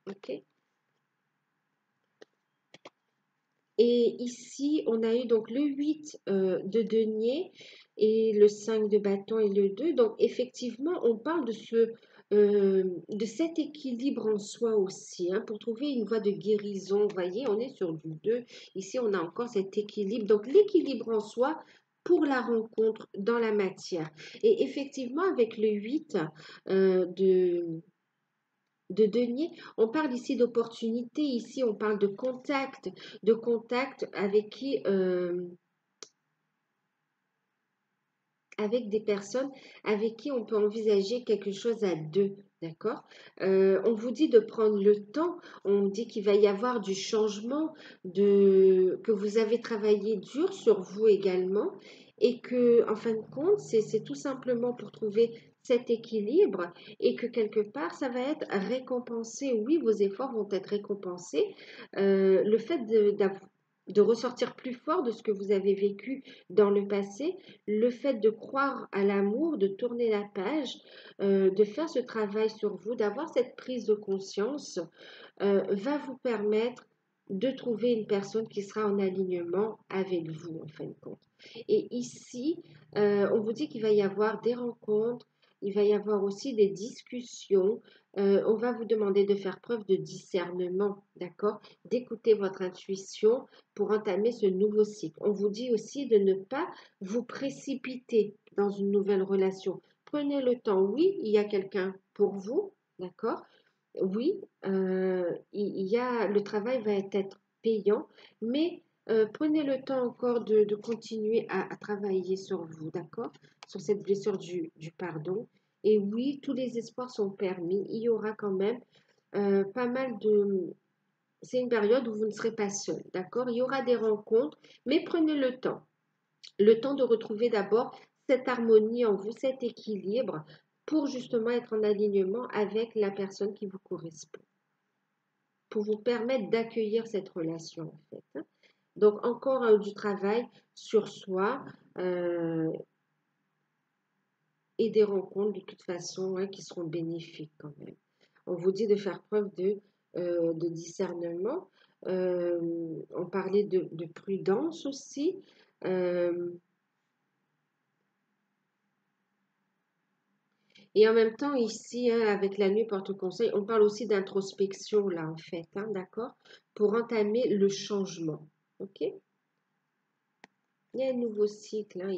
ok? Et ici, on a eu donc le 8 de denier et le 5 de bâton et le 2. Donc, effectivement, on parle de cet équilibre en soi aussi, hein, pour trouver une voie de guérison. Vous voyez, on est sur du 2. Ici, on a encore cet équilibre. Donc, l'équilibre en soi pour la rencontre dans la matière. Et effectivement, avec le 8 de denier, on parle ici d'opportunité, ici on parle de contact avec des personnes avec qui on peut envisager quelque chose à deux, d'accord? On vous dit de prendre le temps, on dit qu'il va y avoir du changement, que vous avez travaillé dur sur vous également et que, en fin de compte, c'est tout simplement pour trouver cet équilibre et que quelque part, ça va être récompensé. Oui, vos efforts vont être récompensés. Le fait de ressortir plus fort de ce que vous avez vécu dans le passé, le fait de croire à l'amour, de tourner la page, de faire ce travail sur vous, d'avoir cette prise de conscience, va vous permettre de trouver une personne qui sera en alignement avec vous, en fin de compte. Et ici, on vous dit qu'il va y avoir des rencontres, il va y avoir aussi des discussions. On va vous demander de faire preuve de discernement, d'accord? D'écouter votre intuition pour entamer ce nouveau cycle. On vous dit aussi de ne pas vous précipiter dans une nouvelle relation. Prenez le temps. Oui, il y a quelqu'un pour vous, d'accord? Oui, le travail va être payant, mais prenez le temps encore de continuer à travailler sur vous, d'accord? Sur cette blessure du pardon. Et oui, tous les espoirs sont permis. Il y aura quand même pas mal de... C'est une période où vous ne serez pas seul, d'accord? Il y aura des rencontres, mais prenez le temps. Le temps de retrouver d'abord cette harmonie en vous, cet équilibre pour justement être en alignement avec la personne qui vous correspond, pour vous permettre d'accueillir cette relation en fait, hein. Donc encore du travail sur soi et des rencontres de toute façon, hein, qui seront bénéfiques quand même. On vous dit de faire preuve de discernement. On parlait de prudence aussi. Euh, Et en même temps, ici, hein, avec la nuit porte-conseil, on parle aussi d'introspection, là, en fait, hein, d'accord? Pour entamer le changement, ok? Il y a un nouveau cycle, hein,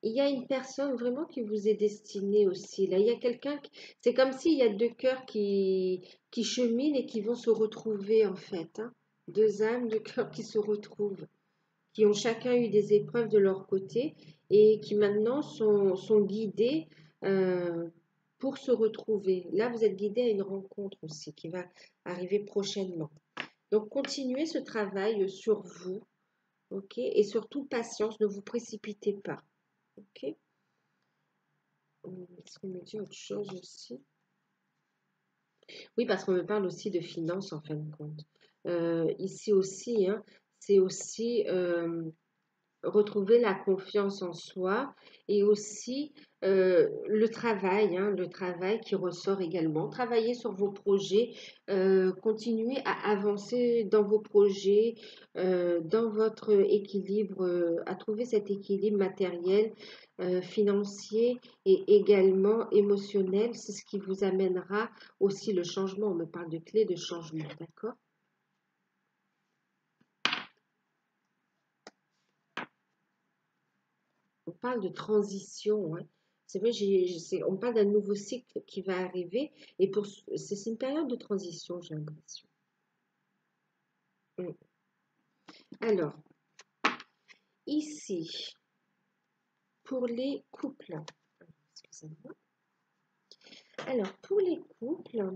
il y a une personne vraiment qui vous est destinée aussi, là. Il y a quelqu'un, c'est comme s'il y a deux cœurs qui cheminent et qui vont se retrouver, en fait, hein. Deux âmes, deux cœurs qui se retrouvent, qui ont chacun eu des épreuves de leur côté et qui maintenant sont guidés euh, pour se retrouver. Là, vous êtes guidé à une rencontre aussi qui va arriver prochainement. Donc, continuez ce travail sur vous, ok? Et surtout, patience, ne vous précipitez pas, ok? Est-ce qu'on me dit autre chose aussi? Oui, parce qu'on me parle aussi de finances en fin de compte. Ici aussi, hein, c'est aussi retrouver la confiance en soi et aussi le travail qui ressort également. Travailler sur vos projets, continuer à avancer dans vos projets, dans votre équilibre, à trouver cet équilibre matériel, financier et également émotionnel. C'est ce qui vous amènera aussi le changement. On me parle de clé de changement, d'accord? On parle de transition, hein. C'est vrai, on parle d'un nouveau cycle qui va arriver et c'est une période de transition, j'ai l'impression. Mm. Alors, ici, pour les couples, excusez-moi. Alors, pour les couples,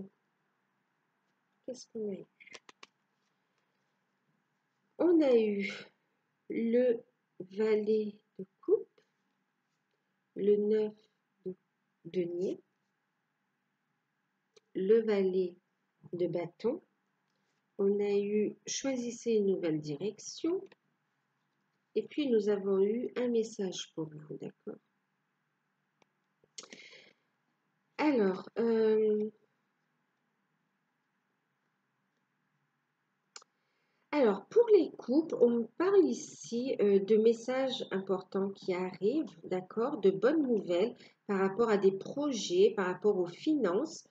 qu'est-ce qu'on a eu? On a eu le valet de coupe, le 9 de denier, le valet de bâton. On a eu choisissez une nouvelle direction. Et puis, nous avons eu un message pour vous, d'accord? Alors, pour les couples, on parle ici de messages importants qui arrivent, d'accord? De bonnes nouvelles par rapport à des projets, par rapport aux finances.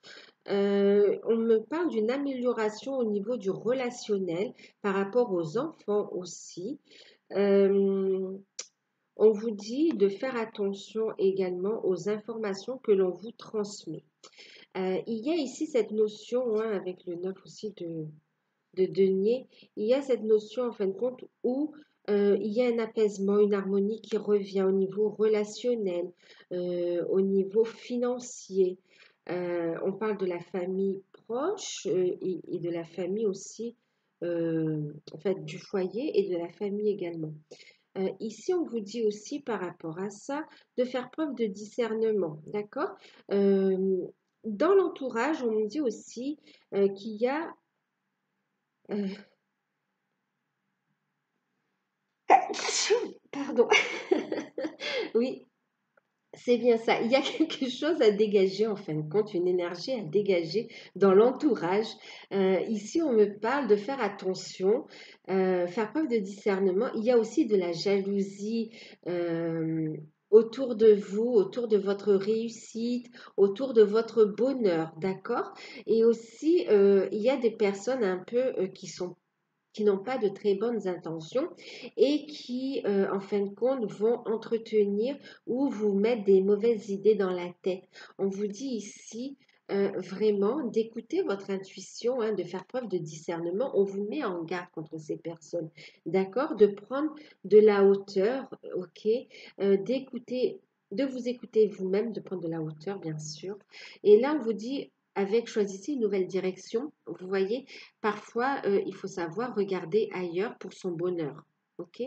On me parle d'une amélioration au niveau du relationnel par rapport aux enfants aussi. Euh, On vous dit de faire attention également aux informations que l'on vous transmet. Il y a ici cette notion, hein, avec le 9 aussi de denier, il y a cette notion en fin de compte où il y a un apaisement, une harmonie qui revient au niveau relationnel, au niveau financier. On parle de la famille proche et de la famille aussi, en fait, du foyer et de la famille également. Ici, on vous dit aussi par rapport à ça de faire preuve de discernement, d'accord? Euh, Dans l'entourage, on nous dit aussi qu'il y a... euh, pardon. Oui, c'est bien ça. Il y a quelque chose à dégager, en fin de compte, une énergie à dégager dans l'entourage. Ici, on me parle de faire attention, faire preuve de discernement. Il y a aussi de la jalousie autour de vous, autour de votre réussite, autour de votre bonheur, d'accord? Et aussi, il y a des personnes un peu qui n'ont pas de très bonnes intentions et qui, en fin de compte, vont entretenir ou vous mettre des mauvaises idées dans la tête. On vous dit ici vraiment d'écouter votre intuition, hein, de faire preuve de discernement. On vous met en garde contre ces personnes, d'accord? De prendre de la hauteur, ok? D'écouter, de vous écouter vous-même, de prendre de la hauteur, bien sûr. Et là, on vous dit avec choisissez une nouvelle direction. Vous voyez, parfois, il faut savoir regarder ailleurs pour son bonheur. Ok?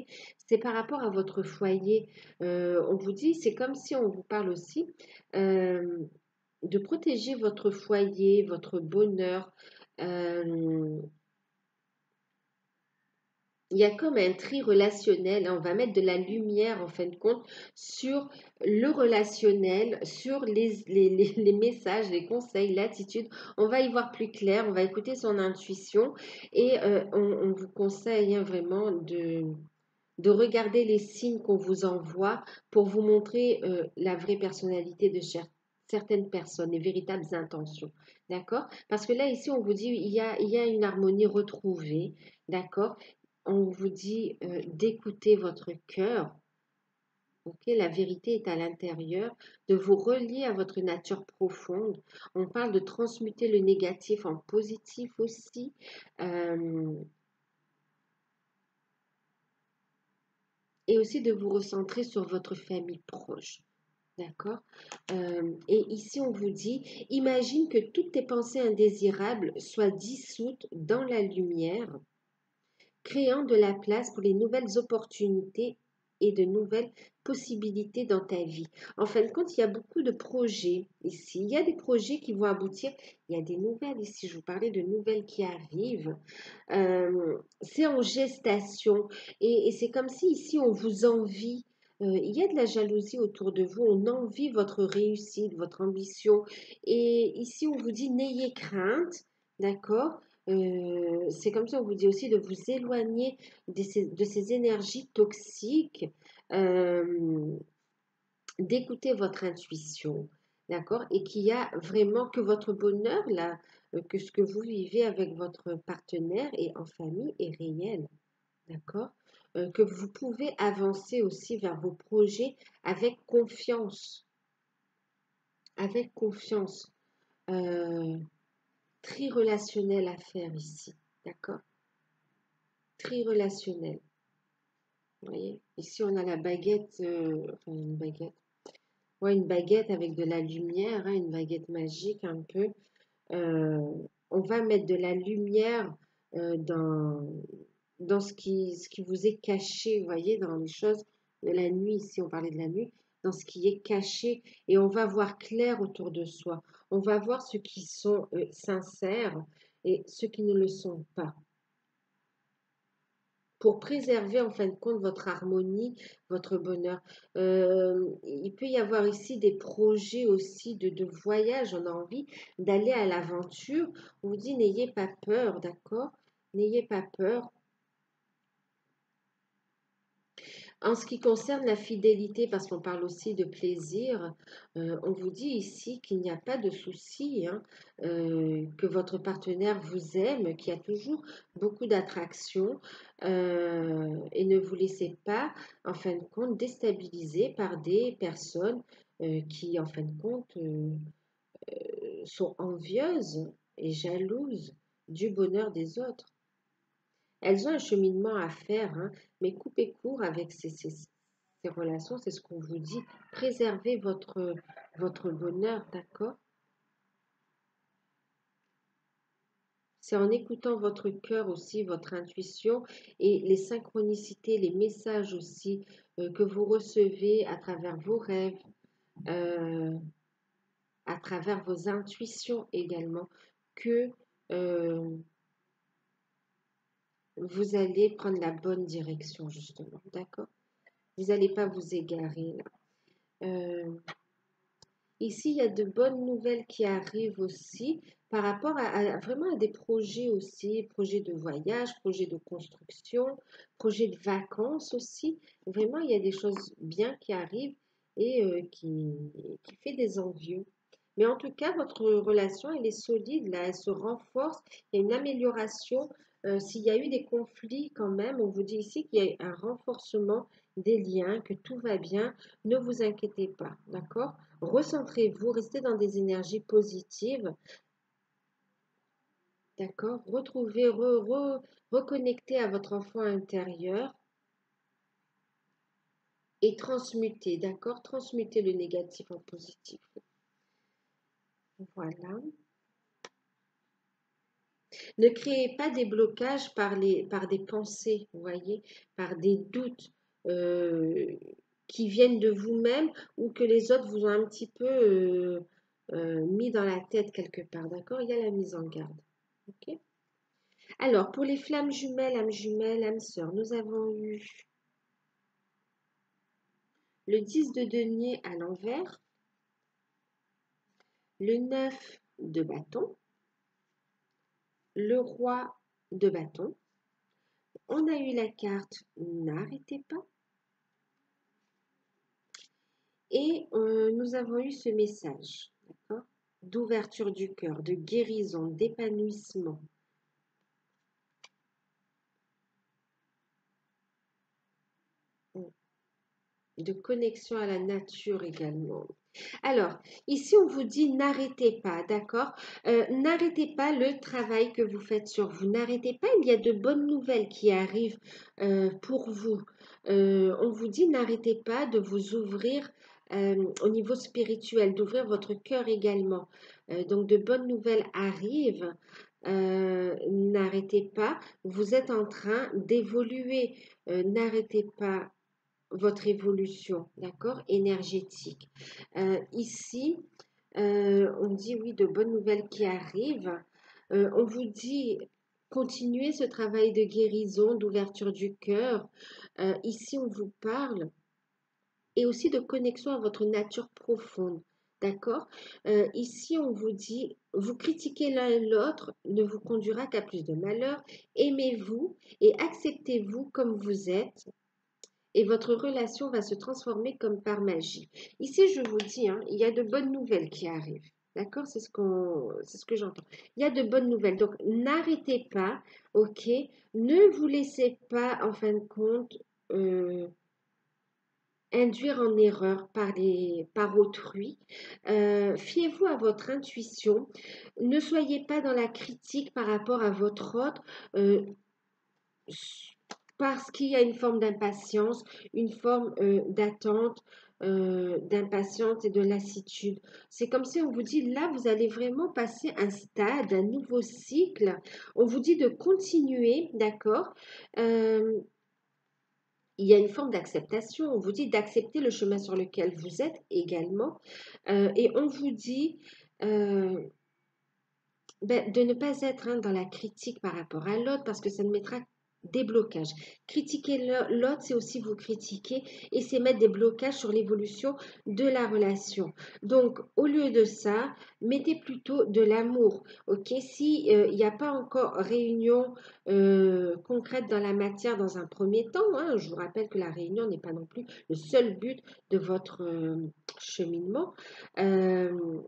C'est par rapport à votre foyer. On vous dit, c'est comme si on vous parle aussi euh, de protéger votre foyer, votre bonheur. Euh, il y a comme un tri relationnel, hein. On va mettre de la lumière en fin de compte sur le relationnel, sur les messages, les conseils, l'attitude. On va y voir plus clair, on va écouter son intuition et on vous conseille, hein, vraiment de regarder les signes qu'on vous envoie pour vous montrer la vraie personnalité de certaines personnes, les véritables intentions. D'accord? Parce que là, ici, on vous dit, il y a une harmonie retrouvée. D'accord? On vous dit d'écouter votre cœur. Ok, la vérité est à l'intérieur, de vous relier à votre nature profonde. On parle de transmuter le négatif en positif aussi. Euh, et aussi de vous recentrer sur votre famille proche. D'accord? Et ici, on vous dit, imagine que toutes tes pensées indésirables soient dissoutes dans la lumière, créant de la place pour les nouvelles opportunités et de nouvelles possibilités dans ta vie. En fin de compte, il y a beaucoup de projets ici. Il y a des projets qui vont aboutir. Il y a des nouvelles ici. Je vous parlais de nouvelles qui arrivent. C'est en gestation et c'est comme si ici on vous envie. Il y a de la jalousie autour de vous, on envie votre réussite, votre ambition. Et ici on vous dit n'ayez crainte, d'accord? C'est comme ça on vous dit aussi de vous éloigner de ces énergies toxiques, euh, d'écouter votre intuition, d'accord? Et qu'il y a vraiment que votre bonheur, là, que ce que vous vivez avec votre partenaire et en famille est réel, d'accord? Que vous pouvez avancer aussi vers vos projets avec confiance, avec confiance. Euh, Tri-relationnel à faire ici, d'accord? Tri-relationnel, vous voyez? Ici, on a la baguette, enfin une baguette. Ouais, une baguette avec de la lumière, hein, une baguette magique un peu. Euh, on va mettre de la lumière dans ce qui vous est caché, vous voyez, dans les choses de la nuit. Ici, on parlait de la nuit, dans ce qui est caché. Et on va voir clair autour de soi. On va voir ceux qui sont sincères et ceux qui ne le sont pas pour préserver en fin de compte votre harmonie, votre bonheur. Il peut y avoir ici des projets aussi de voyage. On a envie d'aller à l'aventure. On vous dit n'ayez pas peur, d'accord? N'ayez pas peur. En ce qui concerne la fidélité, parce qu'on parle aussi de plaisir, on vous dit ici qu'il n'y a pas de souci, hein, que votre partenaire vous aime, qu'il y a toujours beaucoup d'attraction et ne vous laissez pas, en fin de compte, déstabiliser par des personnes qui, en fin de compte, sont envieuses et jalouses du bonheur des autres. Elles ont un cheminement à faire, hein, mais coupez court avec ces relations, c'est ce qu'on vous dit. Préservez votre bonheur, d'accord? C'est en écoutant votre cœur aussi, votre intuition et les synchronicités, les messages aussi que vous recevez à travers vos rêves, euh, à travers vos intuitions également, que euh, vous allez prendre la bonne direction, justement, d'accord? Vous n'allez pas vous égarer là. Euh, Ici, il y a de bonnes nouvelles qui arrivent aussi par rapport vraiment à des projets aussi, projets de voyage, projets de construction, projets de vacances aussi. Vraiment, il y a des choses bien qui arrivent et qui fait des envieux. Mais en tout cas, votre relation, elle est solide, là, elle se renforce, il y a une amélioration. S'il y a eu des conflits quand même, on vous dit ici qu'il y a un renforcement des liens, que tout va bien. Ne vous inquiétez pas, d'accord? Recentrez-vous, restez dans des énergies positives, d'accord? Retrouvez, reconnectez à votre enfant intérieur et transmutez, d'accord? Transmutez le négatif en positif. Voilà. Ne créez pas des blocages par des pensées, vous voyez, par des doutes euh, qui viennent de vous-même ou que les autres vous ont un petit peu mis dans la tête quelque part, d'accord? Il y a la mise en garde. Ok. Alors, pour les flammes jumelles, âmes sœurs, nous avons eu le 10 de denier à l'envers, le 9 de bâton, le roi de bâton. On a eu la carte n'arrêtez pas. Et nous avons eu ce message, d'accord, d'ouverture du cœur, de guérison, d'épanouissement. De connexion à la nature également. Alors, ici, on vous dit n'arrêtez pas, d'accord? N'arrêtez pas le travail que vous faites sur vous. N'arrêtez pas, il y a de bonnes nouvelles qui arrivent pour vous. On vous dit n'arrêtez pas de vous ouvrir au niveau spirituel, d'ouvrir votre cœur également. Donc, de bonnes nouvelles arrivent. N'arrêtez pas, vous êtes en train d'évoluer. N'arrêtez pas votre évolution, d'accord, énergétique. Ici, on dit oui, de bonnes nouvelles qui arrivent. On vous dit continuez ce travail de guérison, d'ouverture du cœur. Ici, on vous parle et aussi de connexion à votre nature profonde. D'accord? Ici, on vous dit, vous critiquez l'un et l'autre ne vous conduira qu'à plus de malheur. Aimez-vous et acceptez-vous comme vous êtes et votre relation va se transformer comme par magie. Ici, je vous dis, hein, il y a de bonnes nouvelles qui arrivent. D'accord? C'est ce que j'entends. Il y a de bonnes nouvelles. Donc, n'arrêtez pas, ok? Ne vous laissez pas, en fin de compte, euh, induire en erreur par autrui. Fiez-vous à votre intuition. Ne soyez pas dans la critique par rapport à votre autre. Parce qu'il y a une forme d'impatience, une forme d'attente, d'impatience et de lassitude. C'est comme si on vous dit, là, vous allez vraiment passer un stade, un nouveau cycle. On vous dit de continuer, d'accord. Il y a une forme d'acceptation. On vous dit d'accepter le chemin sur lequel vous êtes également. Et on vous dit euh, de ne pas être dans la critique par rapport à l'autre parce que ça ne mettra des blocages. Critiquer l'autre, c'est aussi vous critiquer et c'est mettre des blocages sur l'évolution de la relation. Donc, au lieu de ça, mettez plutôt de l'amour. Ok, si il n'y a pas encore réunion concrète dans la matière dans un premier temps, hein, je vous rappelle que la réunion n'est pas non plus le seul but de votre cheminement. Euh,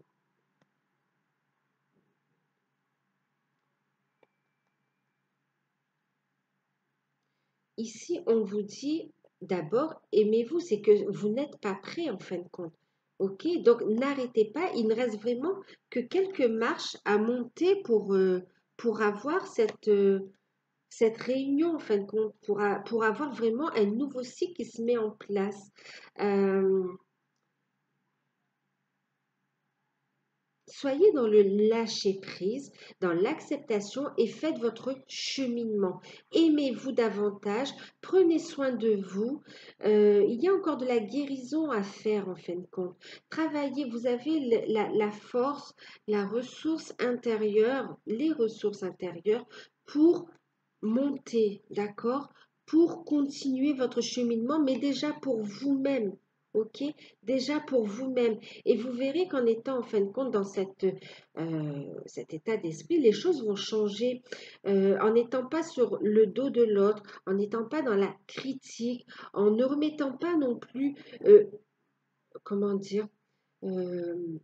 Ici, on vous dit d'abord, aimez-vous, c'est que vous n'êtes pas prêt en fin de compte. Ok, donc n'arrêtez pas, il ne reste vraiment que quelques marches à monter pour avoir cette réunion en fin de compte, pour avoir vraiment un nouveau cycle qui se met en place. Euh, Soyez dans le lâcher-prise, dans l'acceptation et faites votre cheminement. Aimez-vous davantage, prenez soin de vous. Il y a encore de la guérison à faire en fin de compte. Travaillez, vous avez la force, la ressource intérieure, les ressources intérieures pour monter, d'accord? Pour continuer votre cheminement, mais déjà pour vous-même. Ok, déjà pour vous-même. Et vous verrez qu'en étant en fin de compte dans cet état d'esprit, les choses vont changer en n'étant pas sur le dos de l'autre, en n'étant pas dans la critique, en ne remettant pas non plus, comment dire, euh,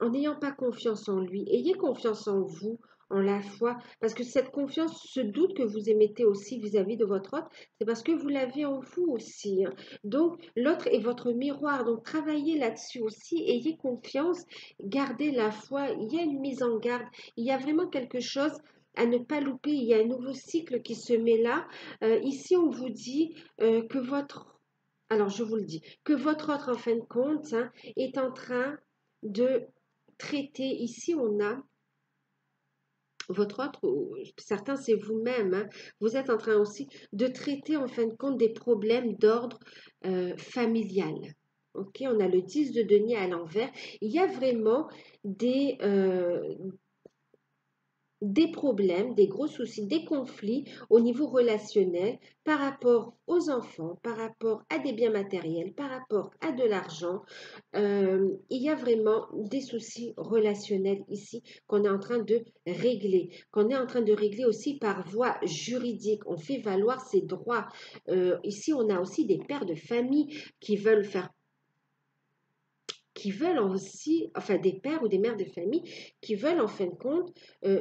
en n'ayant pas confiance en lui. Ayez confiance en vous, en la foi, parce que cette confiance, ce doute que vous émettez aussi vis-à-vis de votre autre, c'est parce que vous l'avez en vous aussi, hein. Donc, l'autre est votre miroir. Donc, travaillez là-dessus aussi. Ayez confiance, gardez la foi. Il y a une mise en garde. Il y a vraiment quelque chose à ne pas louper. Il y a un nouveau cycle qui se met là. Ici, on vous dit que votre... Alors, je vous le dis, que votre autre, en fin de compte, hein, est en train de traiter. Ici, on a votre autre, ou certains c'est vous-même, hein. Vous êtes en train aussi de traiter en fin de compte des problèmes d'ordre familial. Ok, on a le 10 de denier à l'envers. Il y a vraiment des problèmes, des gros soucis, des conflits au niveau relationnel par rapport aux enfants, par rapport à des biens matériels, par rapport à de l'argent. Il y a vraiment des soucis relationnels ici qu'on est en train de régler, qu'on est en train de régler aussi par voie juridique. On fait valoir ses droits. Ici, on a aussi des pères de famille qui veulent aussi, enfin des pères ou des mères de famille qui veulent en fin de compte,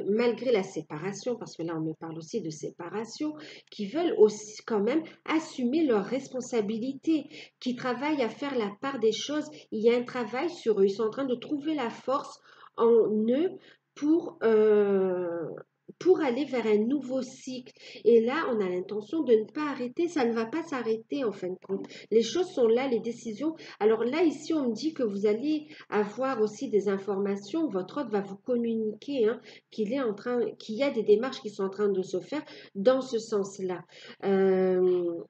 malgré la séparation, parce que là on me parle aussi de séparation, qui veulent aussi quand même assumer leurs responsabilités, qui travaillent à faire la part des choses. Il y a un travail sur eux, ils sont en train de trouver la force en eux pour, euh, pour aller vers un nouveau cycle. Et là, on a l'intention de ne pas arrêter, ça ne va pas s'arrêter en fin de compte. Les choses sont là, les décisions. Alors là, ici, on me dit que vous allez avoir aussi des informations. Votre hôte va vous communiquer hein, qu'il y a des démarches qui sont en train de se faire dans ce sens-là. Euh,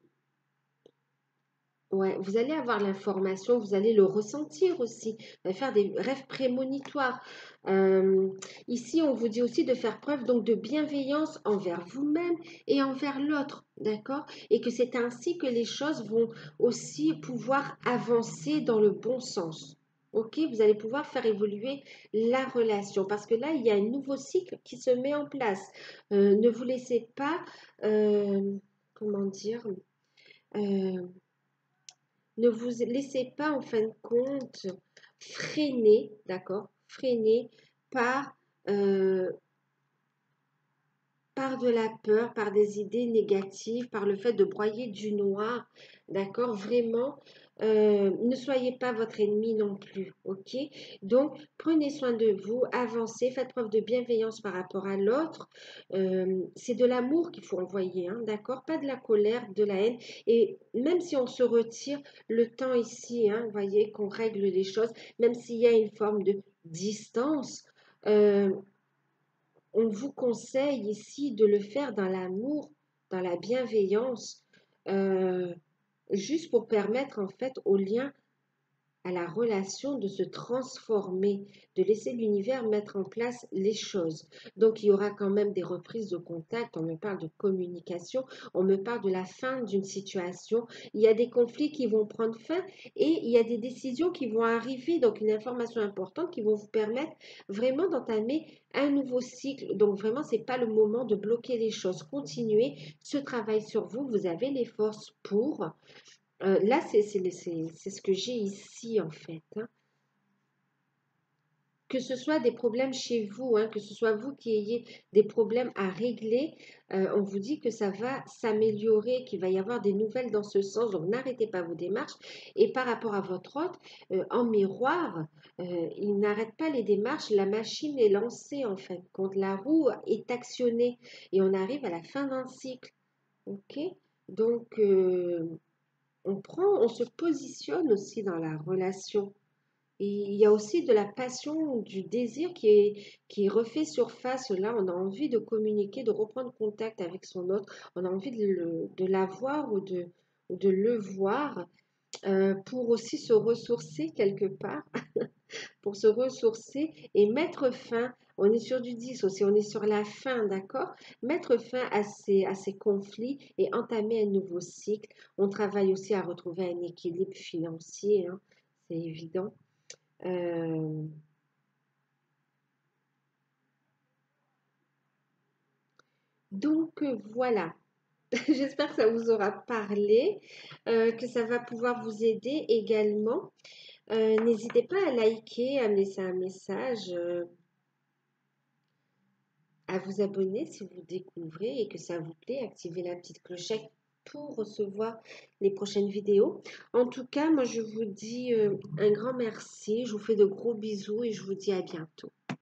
Ouais, vous allez avoir l'information, vous allez le ressentir aussi, vous allez faire des rêves prémonitoires. Euh, Ici, on vous dit aussi de faire preuve donc de bienveillance envers vous-même et envers l'autre, d'accord? Et que c'est ainsi que les choses vont aussi pouvoir avancer dans le bon sens. Ok, vous allez pouvoir faire évoluer la relation parce que là, il y a un nouveau cycle qui se met en place. Ne vous laissez pas, euh, comment dire, euh, ne vous laissez pas en fin de compte freiner, d'accord? Freiner par, euh, par de la peur, par des idées négatives, par le fait de broyer du noir, d'accord? Vraiment, ne soyez pas votre ennemi non plus, ok? Donc, prenez soin de vous, avancez, faites preuve de bienveillance par rapport à l'autre. C'est de l'amour qu'il faut envoyer, hein, d'accord? Pas de la colère, de la haine. Et même si on se retire le temps ici, hein, vous voyez, qu'on règle les choses, même s'il y a une forme de distance, euh, on vous conseille ici de le faire dans l'amour, dans la bienveillance, euh, juste pour permettre en fait au lien, à la relation de se transformer, de laisser l'univers mettre en place les choses. Donc il y aura quand même des reprises de contact, on me parle de communication, on me parle de la fin d'une situation, il y a des conflits qui vont prendre fin et il y a des décisions qui vont arriver, donc une information importante qui vont vous permettre vraiment d'entamer un nouveau cycle. Donc vraiment, c'est pas le moment de bloquer les choses. Continuez ce travail sur vous, vous avez les forces pour. Là, c'est ce que j'ai ici, en fait, hein. Que ce soit des problèmes chez vous, hein, que ce soit vous qui ayez des problèmes à régler, on vous dit que ça va s'améliorer, qu'il va y avoir des nouvelles dans ce sens. Donc, n'arrêtez pas vos démarches. Et par rapport à votre hôte, en miroir, il n'arrête pas les démarches. La machine est lancée, en fait. Quand la roue est actionnée et on arrive à la fin d'un cycle. OK? Donc, on se positionne aussi dans la relation. Et il y a aussi de la passion, du désir qui refait surface. Là, on a envie de communiquer, de reprendre contact avec son autre. On a envie de la voir ou de le voir pour aussi se ressourcer quelque part, pour se ressourcer et mettre fin. On est sur du 10 aussi, on est sur la fin, d'accord? Mettre fin à ces conflits et entamer un nouveau cycle. On travaille aussi à retrouver un équilibre financier, hein, c'est évident. Euh, voilà, j'espère que ça vous aura parlé, que ça va pouvoir vous aider également. N'hésitez pas à liker, à me laisser un message, à vous abonner si vous découvrez et que ça vous plaît. Activez la petite clochette pour recevoir les prochaines vidéos. En tout cas, moi je vous dis un grand merci, je vous fais de gros bisous et je vous dis à bientôt.